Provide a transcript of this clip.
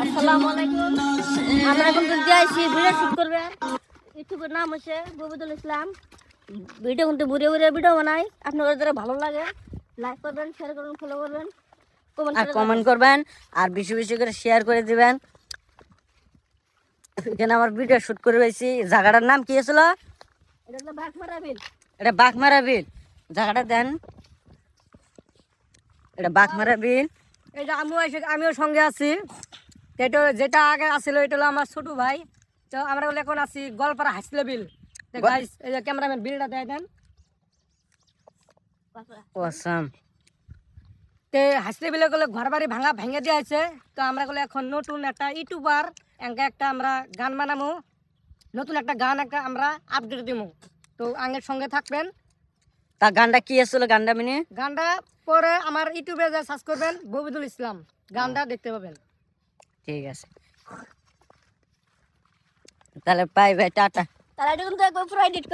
আসসালামু আলাইকুম। আমরা এখন কিন্তু আইছি ভিডিও শুট করবে। ইউটিউবের নাম হচ্ছে ববিদুল ইসলাম। ভিডিও কিন্তু ঘুরে ঘুরে ভিডিও বানাই। আপনাদের যারা ভালো লাগে লাইক করবেন, শেয়ার করবেন, ফলো করবেন, কমেন্ট করবেন আর বেশি বেশি করে শেয়ার করে দিবেন। এখানে আমার ভিডিও শুট করে রয়েছি। জায়গাটার নাম কি ছিল? এটা হলো বাঘমারা বিল। এটা বাঘমারা বিল। জায়গাটা দেন, এটা বাঘমারা বিল। এটা আমিও সঙ্গে আছি। এটা যেটা আগে আসছিল এটা হলো আমার ছোট ভাই। তো আমরা বলে এখন আছি গোয়ালপাড়া হাসলে বিল। গাইস এই যে ক্যামেরাম্যান বিলটা দিয়ে দেন। অসাম। তে হাসলে বিলে গেলে ঘর বাড়ি ভেঙে দেওয়া হয়েছে। তো আমরা গেলে এখন নতুন একটা ইউটিউবার একটা আমরা গান বানাবো, নতুন একটা গান আমরা আপডেট দিব। তো আগের সঙ্গে থাকবেন। তা গানটা কি আসলে? গানটা মিনি গানটা পরে আমার ইউটিউবে যা সার্চ করবেন ববিদুল ইসলাম, গানটা দেখতে পাবেন। ঠিক আছে, তাহলে বাই বাই, টাটা। তাহলে এটা কিন্তু একবার পুরো এডিট